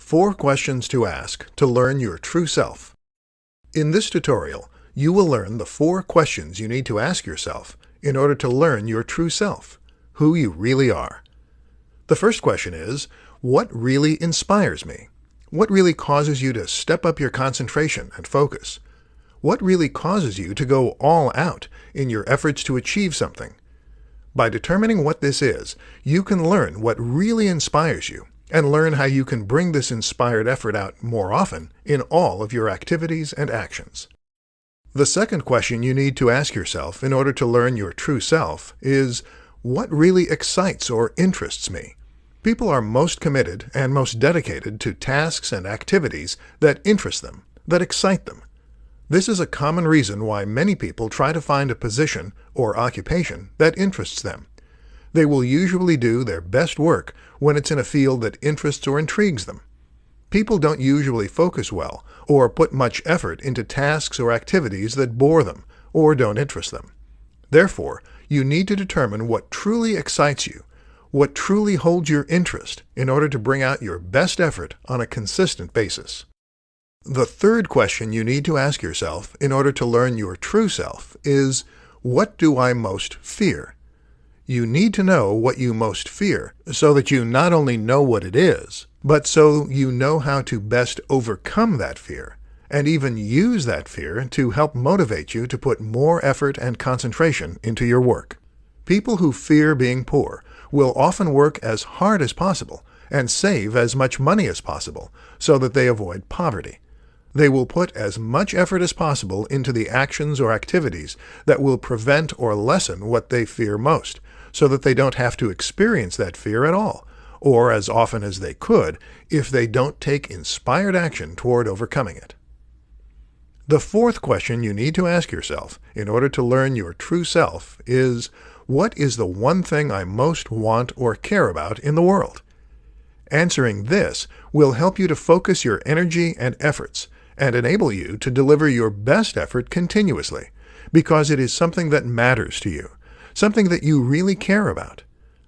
4 questions to ask to learn your true self. In this tutorial, you will learn the 4 questions you need to ask yourself in order to learn your true self, who you really are. The first question is, what really inspires me? What really causes you to step up your concentration and focus? What really causes you to go all out in your efforts to achieve something? By determining what this is, you can learn what really inspires you and learn how you can bring this inspired effort out more often in all of your activities and actions. The second question you need to ask yourself in order to learn your true self is, what really excites or interests me? People are most committed and most dedicated to tasks and activities that interest them, that excite them. This is a common reason why many people try to find a position or occupation that interests them. They will usually do their best work when it's in a field that interests or intrigues them. People don't usually focus well or put much effort into tasks or activities that bore them or don't interest them. Therefore, you need to determine what truly excites you, what truly holds your interest in order to bring out your best effort on a consistent basis. The third question you need to ask yourself in order to learn your true self is, what do I most fear? You need to know what you most fear so that you not only know what it is, but so you know how to best overcome that fear, and even use that fear to help motivate you to put more effort and concentration into your work. People who fear being poor will often work as hard as possible and save as much money as possible so that they avoid poverty. They will put as much effort as possible into the actions or activities that will prevent or lessen what they fear most, so that they don't have to experience that fear at all, or as often as they could if they don't take inspired action toward overcoming it. The fourth question you need to ask yourself in order to learn your true self is, what is the one thing I most want or care about in the world? Answering this will help you to focus your energy and efforts and enable you to deliver your best effort continuously, because it is something that matters to you, something that you really care about.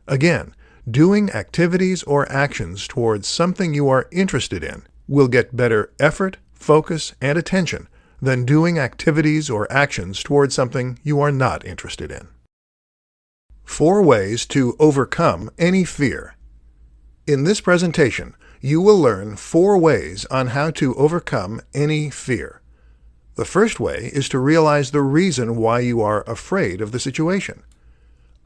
Again, doing activities or actions towards something you are interested in will get better effort, focus, and attention than doing activities or actions towards something you are not interested in. 4 ways to overcome any fear. In this presentation, you will learn 4 ways on how to overcome any fear. The first way is to realize the reason why you are afraid of the situation.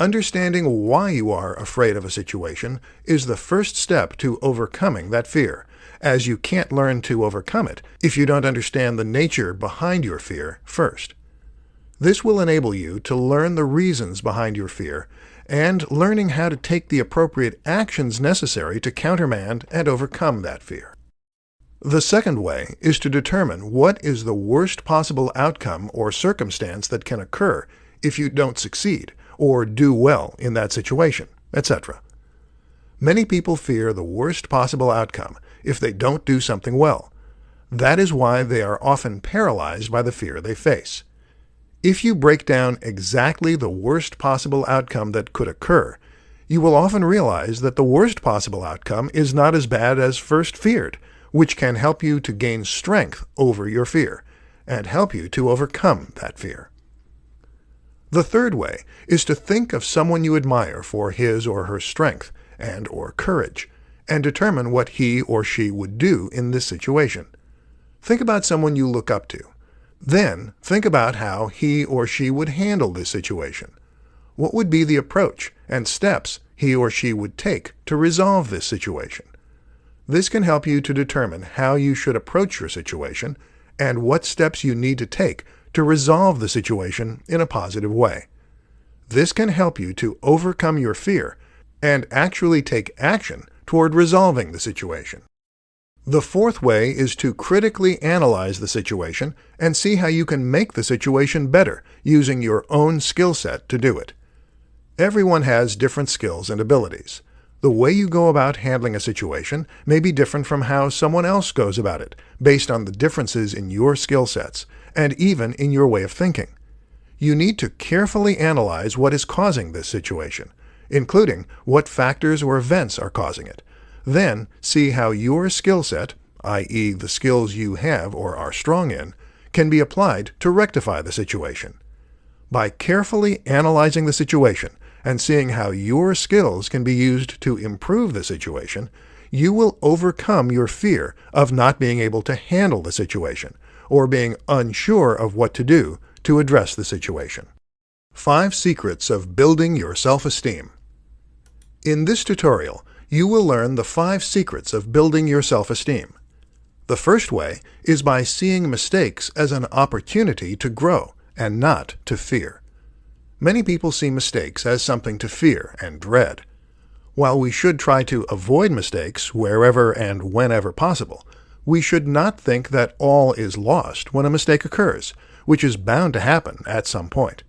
Understanding why you are afraid of a situation is the first step to overcoming that fear, as you can't learn to overcome it if you don't understand the nature behind your fear first. This will enable you to learn the reasons behind your fear and learning how to take the appropriate actions necessary to countermand and overcome that fear. The second way is to determine what is the worst possible outcome or circumstance that can occur if you don't succeed or do well in that situation, etc. Many people fear the worst possible outcome if they don't do something well. That is why they are often paralyzed by the fear they face. If you break down exactly the worst possible outcome that could occur, you will often realize that the worst possible outcome is not as bad as first feared, which can help you to gain strength over your fear and help you to overcome that fear. The third way is to think of someone you admire for his or her strength and or courage, and determine what he or she would do in this situation. Think about someone you look up to. Then, think about how he or she would handle this situation. What would be the approach and steps he or she would take to resolve this situation? This can help you to determine how you should approach your situation and what steps you need to take to resolve the situation in a positive way. This can help you to overcome your fear and actually take action toward resolving the situation. The fourth way is to critically analyze the situation and see how you can make the situation better using your own skill set to do it. Everyone has different skills and abilities. The way you go about handling a situation may be different from how someone else goes about it, based on the differences in your skill sets and even in your way of thinking. You need to carefully analyze what is causing this situation, including what factors or events are causing it, Then see how your skill set, i.e. the skills you have or are strong in, can be applied to rectify the situation. By carefully analyzing the situation and seeing how your skills can be used to improve the situation, you will overcome your fear of not being able to handle the situation or being unsure of what to do to address the situation. 5 Secrets of Building Your Self-Esteem. In this tutorial, you will learn the 5 secrets of building your self-esteem. The first way is by seeing mistakes as an opportunity to grow and not to fear. Many people see mistakes as something to fear and dread. While we should try to avoid mistakes wherever and whenever possible, we should not think that all is lost when a mistake occurs, which is bound to happen at some point.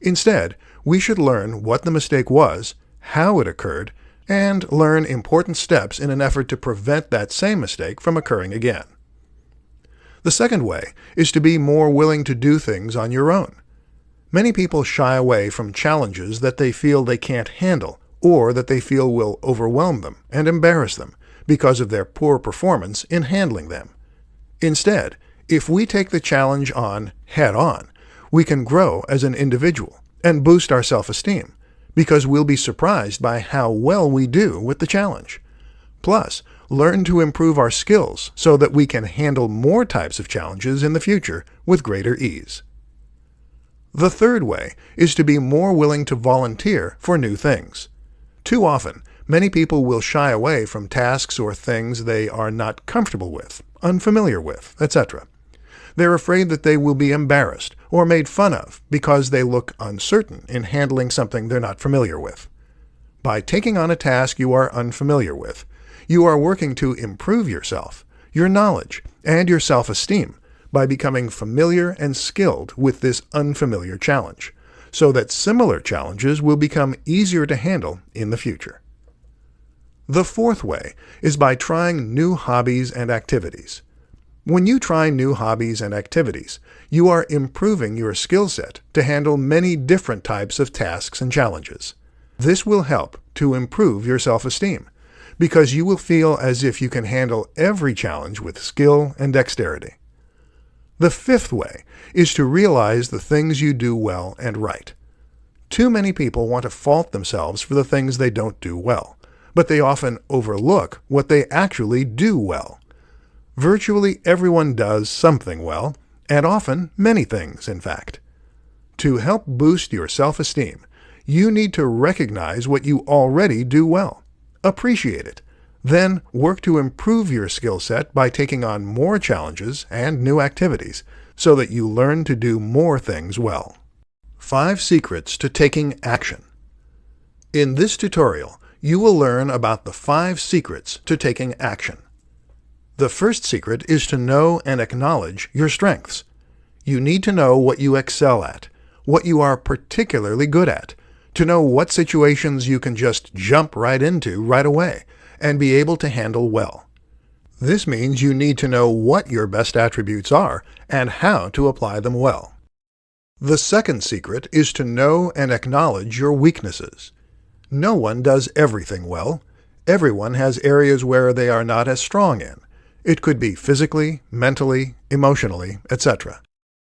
Instead, we should learn what the mistake was, how it occurred, and learn important steps in an effort to prevent that same mistake from occurring again. The second way is to be more willing to do things on your own. Many people shy away from challenges that they feel they can't handle or that they feel will overwhelm them and embarrass them because of their poor performance in handling them. Instead, if we take the challenge on head-on, we can grow as an individual and boost our self-esteem because we'll be surprised by how well we do with the challenge. Plus, learn to improve our skills so that we can handle more types of challenges in the future with greater ease. The third way is to be more willing to volunteer for new things. Too often, many people will shy away from tasks or things they are not comfortable with, unfamiliar with, etc. They're afraid that they will be embarrassed or made fun of because they look uncertain in handling something they're not familiar with. By taking on a task you are unfamiliar with, you are working to improve yourself, your knowledge, and your self-esteem by becoming familiar and skilled with this unfamiliar challenge, so that similar challenges will become easier to handle in the future. The fourth way is by trying new hobbies and activities. When you try new hobbies and activities, you are improving your skill set to handle many different types of tasks and challenges. This will help to improve your self-esteem, because you will feel as if you can handle every challenge with skill and dexterity. The fifth way is to realize the things you do well and right. Too many people want to fault themselves for the things they don't do well, but they often overlook what they actually do well. Virtually everyone does something well, and often many things, in fact. To help boost your self-esteem, you need to recognize what you already do well. Appreciate it. Then work to improve your skill set by taking on more challenges and new activities so that you learn to do more things well. 5 Secrets to Taking Action. In this tutorial, you will learn about the 5 secrets to taking action. The first secret is to know and acknowledge your strengths. You need to know what you excel at, what you are particularly good at, to know what situations you can just jump right into right away and be able to handle well. This means you need to know what your best attributes are and how to apply them well. The second secret is to know and acknowledge your weaknesses. No one does everything well. Everyone has areas where they are not as strong in. It could be physically, mentally, emotionally, etc.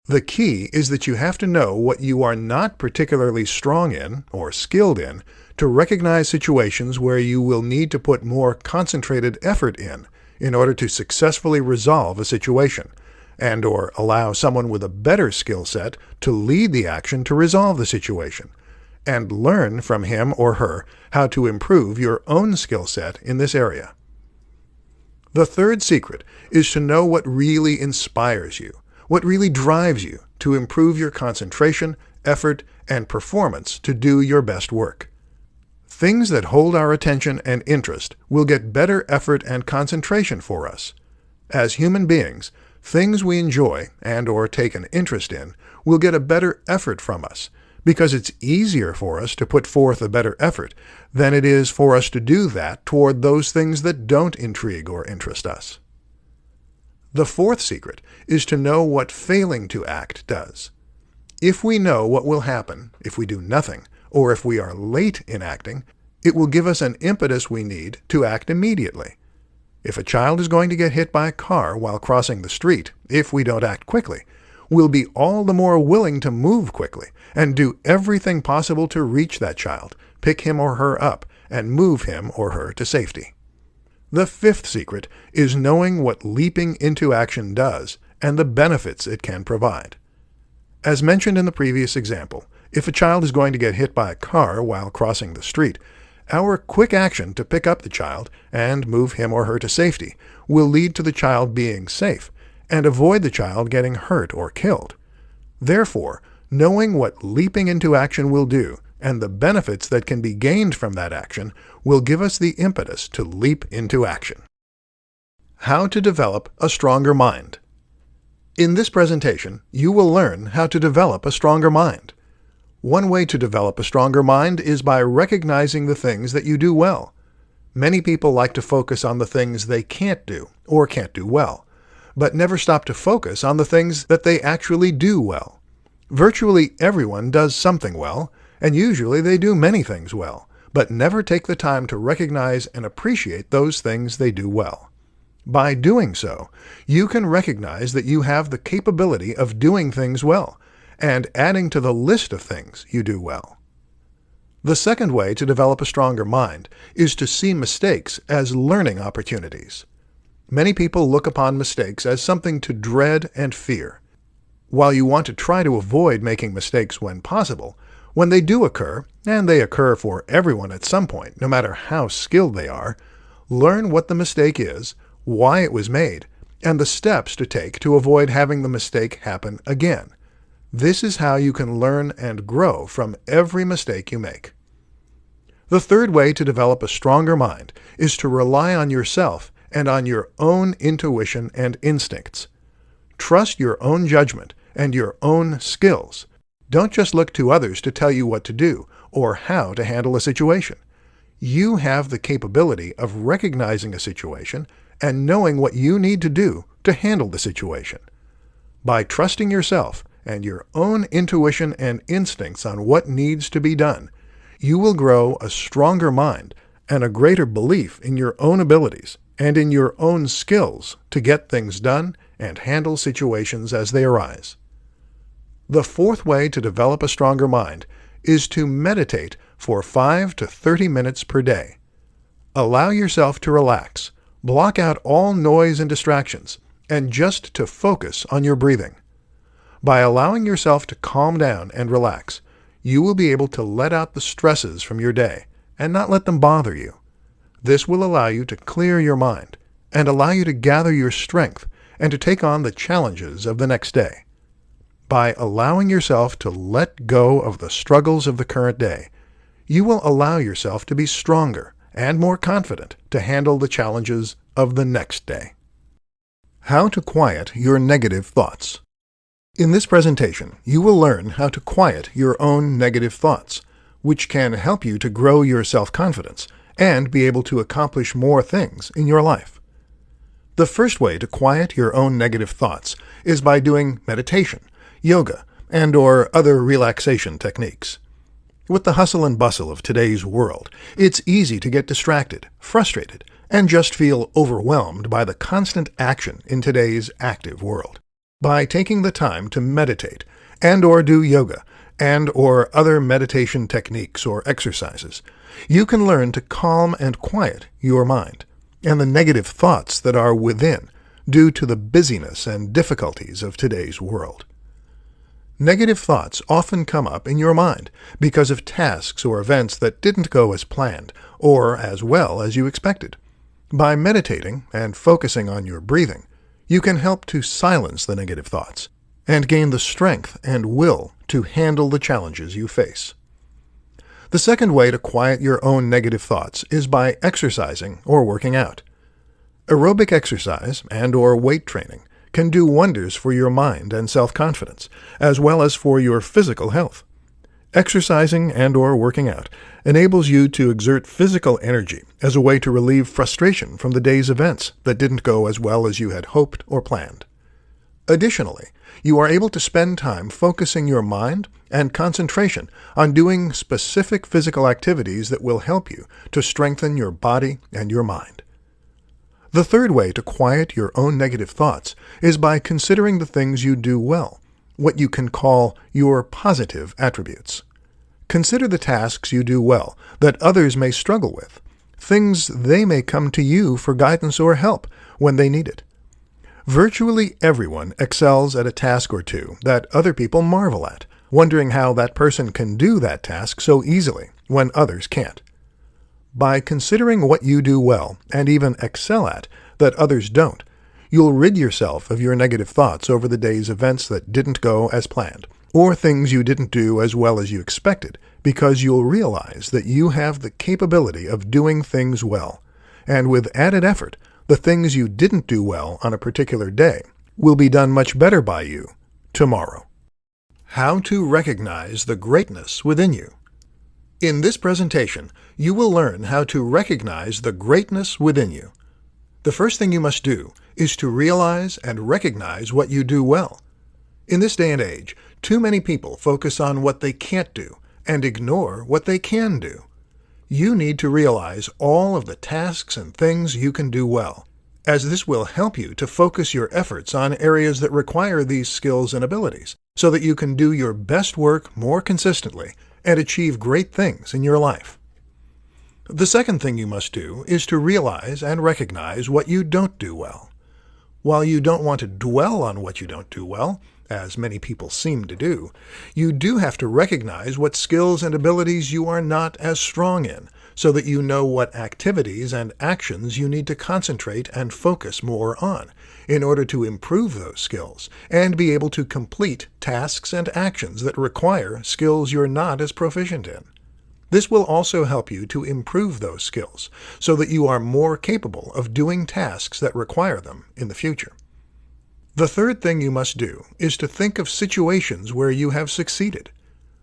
The key is that you have to know what you are not particularly strong in or skilled in to recognize situations where you will need to put more concentrated effort in order to successfully resolve a situation, and/or allow someone with a better skill set to lead the action to resolve the situation, and learn from him or her how to improve your own skill set in this area. The third secret is to know what really inspires you, what really drives you to improve your concentration, effort, and performance to do your best work. Things that hold our attention and interest will get better effort and concentration for us. As human beings, things we enjoy and/or take an interest in will get a better effort from us, because it's easier for us to put forth a better effort than it is for us to do that toward those things that don't intrigue or interest us. The fourth secret is to know what failing to act does. If we know what will happen if we do nothing, or if we are late in acting, It will give us an impetus we need to act immediately. If a child is going to get hit by a car while crossing the street, if we don't act quickly, we'll be all the more willing to move quickly and do everything possible to reach that child, pick him or her up, and move him or her to safety. The fifth secret is knowing what leaping into action does and the benefits it can provide. As mentioned in the previous example, if a child is going to get hit by a car while crossing the street, our quick action to pick up the child and move him or her to safety will lead to the child being safe and avoid the child getting hurt or killed. Therefore, knowing what leaping into action will do and the benefits that can be gained from that action will give us the impetus to leap into action. How to develop a stronger mind. In this presentation, you will learn how to develop a stronger mind. One way to develop a stronger mind is by recognizing the things that you do well. Many people like to focus on the things they can't do or can't do well, but never stop to focus on the things that they actually do well. Virtually everyone does something well, and usually they do many things well, but never take the time to recognize and appreciate those things they do well. By doing so, you can recognize that you have the capability of doing things well, and adding to the list of things you do well. The second way to develop a stronger mind is to see mistakes as learning opportunities. Many people look upon mistakes as something to dread and fear. While you want to try to avoid making mistakes when possible, when they do occur, and they occur for everyone at some point, no matter how skilled they are, learn what the mistake is, why it was made, and the steps to take to avoid having the mistake happen again. This is how you can learn and grow from every mistake you make. The third way to develop a stronger mind is to rely on yourself and on your own intuition and instincts. Trust your own judgment and your own skills. Don't just look to others to tell you what to do or how to handle a situation. You have the capability of recognizing a situation and knowing what you need to do to handle the situation. By trusting yourself and your own intuition and instincts on what needs to be done, you will grow a stronger mind and a greater belief in your own abilities and in your own skills to get things done and handle situations as they arise. The fourth way to develop a stronger mind is to meditate for 5 to 30 minutes per day. Allow yourself to relax, block out all noise and distractions, and just to focus on your breathing. By allowing yourself to calm down and relax, you will be able to let out the stresses from your day and not let them bother you. This will allow you to clear your mind and allow you to gather your strength and to take on the challenges of the next day. By allowing yourself to let go of the struggles of the current day, you will allow yourself to be stronger and more confident to handle the challenges of the next day. How to quiet your negative thoughts. In this presentation, you will learn how to quiet your own negative thoughts, which can help you to grow your self-confidence and be able to accomplish more things in your life. The first way to quiet your own negative thoughts is by doing meditation, yoga, and/or other relaxation techniques. With the hustle and bustle of today's world, it's easy to get distracted, frustrated, and just feel overwhelmed by the constant action in today's active world. By taking the time to meditate and/or do yoga and/or other meditation techniques or exercises, you can learn to calm and quiet your mind and the negative thoughts that are within due to the busyness and difficulties of today's world. Negative thoughts often come up in your mind because of tasks or events that didn't go as planned or as well as you expected. By meditating and focusing on your breathing, you can help to silence the negative thoughts and gain the strength and will to handle the challenges you face. The second way to quiet your own negative thoughts is by exercising or working out. Aerobic exercise and/or weight training can do wonders for your mind and self-confidence, as well as for your physical health. Exercising and/or working out enables you to exert physical energy as a way to relieve frustration from the day's events that didn't go as well as you had hoped or planned. Additionally, you are able to spend time focusing your mind and concentration on doing specific physical activities that will help you to strengthen your body and your mind. The third way to quiet your own negative thoughts is by considering the things you do well, what you can call your positive attributes. Consider the tasks you do well that others may struggle with, things they may come to you for guidance or help when they need it. Virtually everyone excels at a task or two that other people marvel at, wondering how that person can do that task so easily when others can't. By considering what you do well and even excel at that others don't, you'll rid yourself of your negative thoughts over the day's events that didn't go as planned, or things you didn't do as well as you expected, because you'll realize that you have the capability of doing things well, and with added effort, the things you didn't do well on a particular day will be done much better by you tomorrow. How to recognize the greatness within you. In this presentation, you will learn how to recognize the greatness within you. The first thing you must do is to realize and recognize what you do well. In this day and age, too many people focus on what they can't do and ignore what they can do. You need to realize all of the tasks and things you can do well, as this will help you to focus your efforts on areas that require these skills and abilities, so that you can do your best work more consistently and achieve great things in your life. The second thing you must do is to realize and recognize what you don't do well. While you don't want to dwell on what you don't do well, as many people seem to do, you do have to recognize what skills and abilities you are not as strong in, so that you know what activities and actions you need to concentrate and focus more on in order to improve those skills and be able to complete tasks and actions that require skills you're not as proficient in. This will also help you to improve those skills so that you are more capable of doing tasks that require them in the future. The third thing you must do is to think of situations where you have succeeded.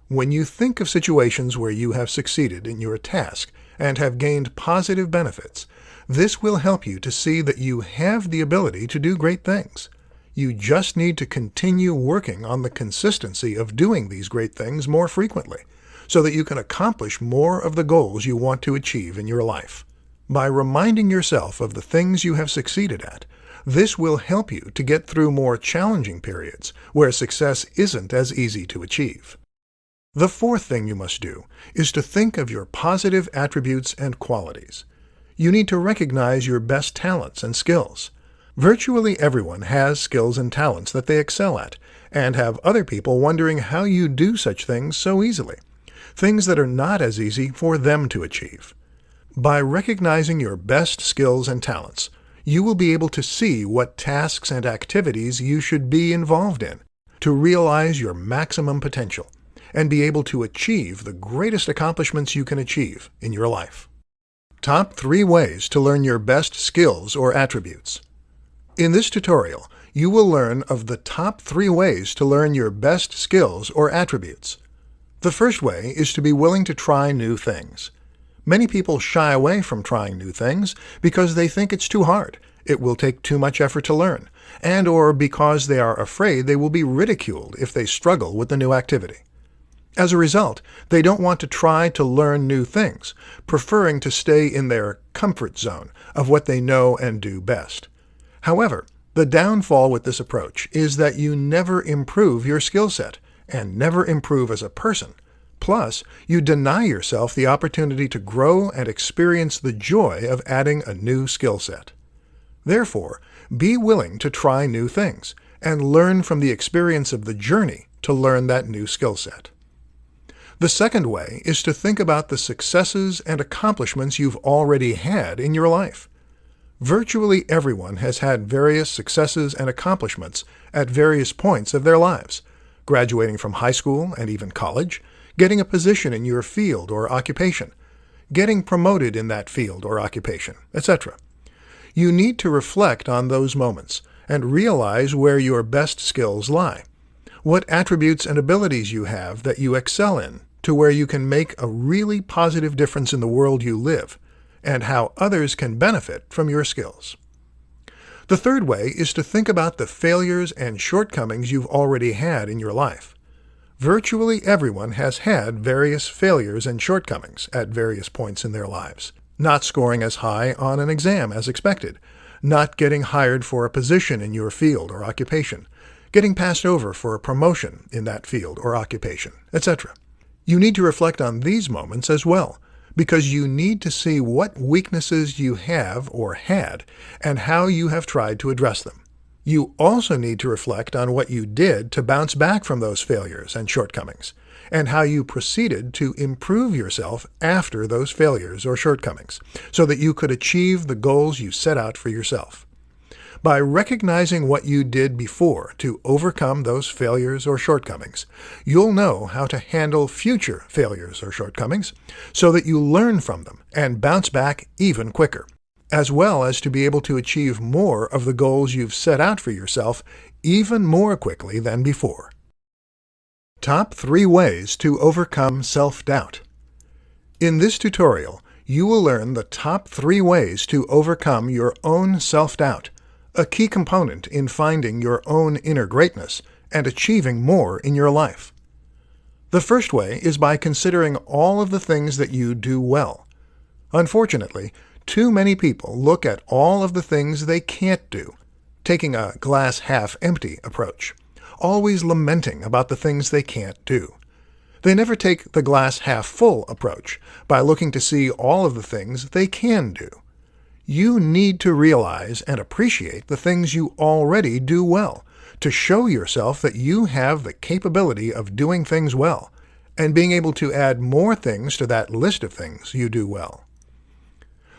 When you think of situations where you have succeeded in your task and have gained positive benefits, this will help you to see that you have the ability to do great things. You just need to continue working on the consistency of doing these great things more frequently, so that you can accomplish more of the goals you want to achieve in your life. By reminding yourself of the things you have succeeded at, this will help you to get through more challenging periods where success isn't as easy to achieve. The fourth thing you must do is to think of your positive attributes and qualities. You need to recognize your best talents and skills. Virtually everyone has skills and talents that they excel at, and have other people wondering how you do such things so easily, things that are not as easy for them to achieve. By recognizing your best skills and talents, you will be able to see what tasks and activities you should be involved in to realize your maximum potential and be able to achieve the greatest accomplishments you can achieve in your life. Top 3 ways to learn your best skills or attributes. In this tutorial, you will learn of the top 3 ways to learn your best skills or attributes. The first way is to be willing to try new things. Many people shy away from trying new things because they think it's too hard, it will take too much effort to learn, and or because they are afraid they will be ridiculed if they struggle with the new activity. As a result, they don't want to try to learn new things, preferring to stay in their comfort zone of what they know and do best. However, the downfall with this approach is that you never improve your skill set and never improve as a person. Plus, you deny yourself the opportunity to grow and experience the joy of adding a new skill set. Therefore, be willing to try new things and learn from the experience of the journey to learn that new skill set. The second way is to think about the successes and accomplishments you've already had in your life. Virtually everyone has had various successes and accomplishments at various points of their lives, graduating from high school and even college, getting a position in your field or occupation, getting promoted in that field or occupation, etc. You need to reflect on those moments and realize where your best skills lie, what attributes and abilities you have that you excel in, to where you can make a really positive difference in the world you live, and how others can benefit from your skills. The third way is to think about the failures and shortcomings you've already had in your life. Virtually everyone has had various failures and shortcomings at various points in their lives. Not scoring as high on an exam as expected, not getting hired for a position in your field or occupation, getting passed over for a promotion in that field or occupation, etc. You need to reflect on these moments as well, because you need to see what weaknesses you have or had and how you have tried to address them. You also need to reflect on what you did to bounce back from those failures and shortcomings, and how you proceeded to improve yourself after those failures or shortcomings, so that you could achieve the goals you set out for yourself. By recognizing what you did before to overcome those failures or shortcomings, you'll know how to handle future failures or shortcomings so that you learn from them and bounce back even quicker, as well as to be able to achieve more of the goals you've set out for yourself even more quickly than before. Top 3 ways to overcome self-doubt. In this tutorial, you will learn the top 3 ways to overcome your own self-doubt, a key component in finding your own inner greatness and achieving more in your life. The first way is by considering all of the things that you do well. Unfortunately, too many people look at all of the things they can't do, taking a glass half empty approach, always lamenting about the things they can't do. They never take the glass half full approach by looking to see all of the things they can do. You need to realize and appreciate the things you already do well, to show yourself that you have the capability of doing things well, and being able to add more things to that list of things you do well.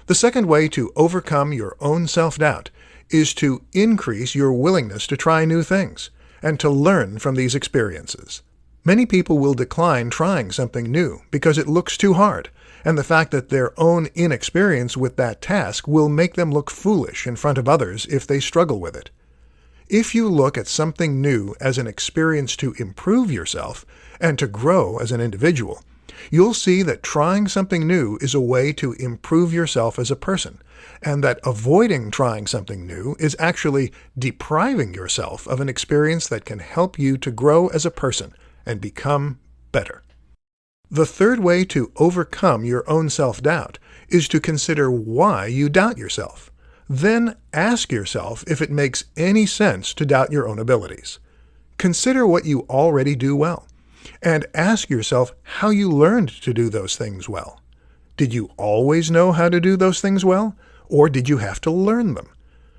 The second way to overcome your own self-doubt is to increase your willingness to try new things, and to learn from these experiences. Many people will decline trying something new because it looks too hard, and the fact that their own inexperience with that task will make them look foolish in front of others if they struggle with it. If you look at something new as an experience to improve yourself and to grow as an individual, you'll see that trying something new is a way to improve yourself as a person, and that avoiding trying something new is actually depriving yourself of an experience that can help you to grow as a person and become better. The third way to overcome your own self-doubt is to consider why you doubt yourself. Then ask yourself if it makes any sense to doubt your own abilities. Consider what you already do well, and ask yourself how you learned to do those things well. Did you always know how to do those things well, or did you have to learn them?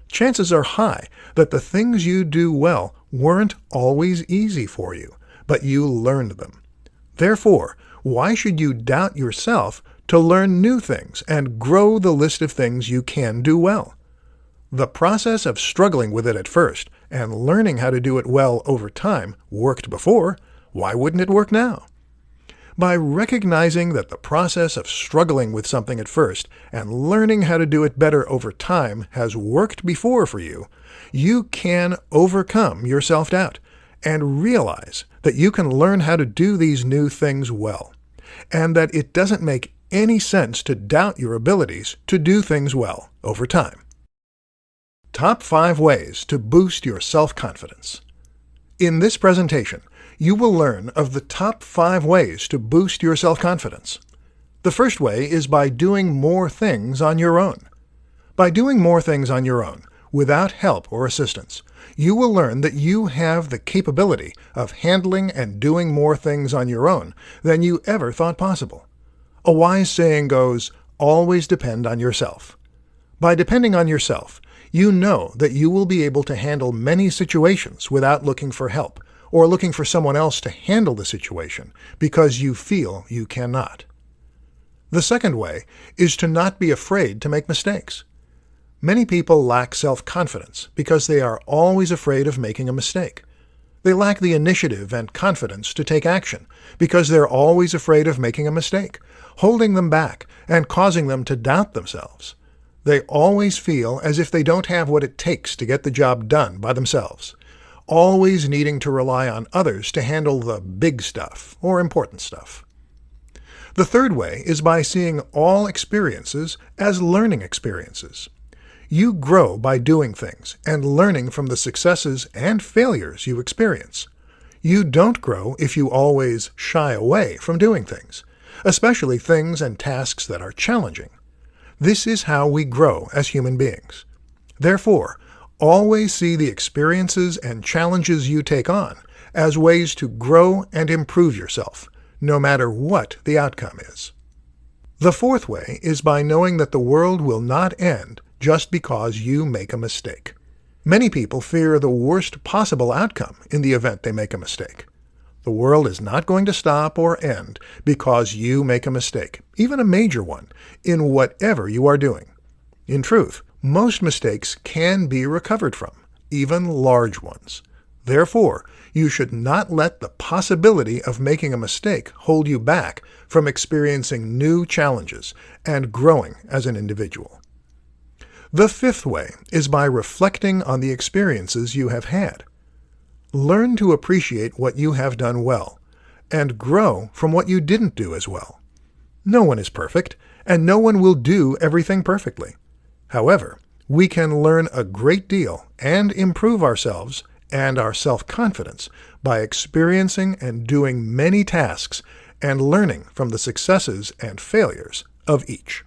Chances are high that the things you do well weren't always easy for you, but you learned them. Therefore, why should you doubt yourself to learn new things and grow the list of things you can do well? The process of struggling with it at first and learning how to do it well over time worked before. Why wouldn't it work now? By recognizing that the process of struggling with something at first and learning how to do it better over time has worked before for you, you can overcome your self-doubt and realize that you can learn how to do these new things well, and that it doesn't make any sense to doubt your abilities to do things well over time. Top 5 ways to boost your self-confidence. In this presentation, you will learn of the top 5 ways to boost your self-confidence. The first way is by doing more things on your own. By doing more things on your own, without help or assistance, you will learn that you have the capability of handling and doing more things on your own than you ever thought possible. A wise saying goes, always depend on yourself. By depending on yourself, you know that you will be able to handle many situations without looking for help or looking for someone else to handle the situation because you feel you cannot. The second way is to not be afraid to make mistakes. Many people lack self-confidence because they are always afraid of making a mistake. They lack the initiative and confidence to take action because they're always afraid of making a mistake, holding them back and causing them to doubt themselves. They always feel as if they don't have what it takes to get the job done by themselves, always needing to rely on others to handle the big stuff or important stuff. The third way is by seeing all experiences as learning experiences. You grow by doing things and learning from the successes and failures you experience. You don't grow if you always shy away from doing things, especially things and tasks that are challenging. This is how we grow as human beings. Therefore, always see the experiences and challenges you take on as ways to grow and improve yourself, no matter what the outcome is. The fourth way is by knowing that the world will not end just because you make a mistake. Many people fear the worst possible outcome in the event they make a mistake. The world is not going to stop or end because you make a mistake, even a major one, in whatever you are doing. In truth, most mistakes can be recovered from, even large ones. Therefore, you should not let the possibility of making a mistake hold you back from experiencing new challenges and growing as an individual. The fifth way is by reflecting on the experiences you have had. Learn to appreciate what you have done well, and grow from what you didn't do as well. No one is perfect, and no one will do everything perfectly. However, we can learn a great deal and improve ourselves and our self-confidence by experiencing and doing many tasks and learning from the successes and failures of each.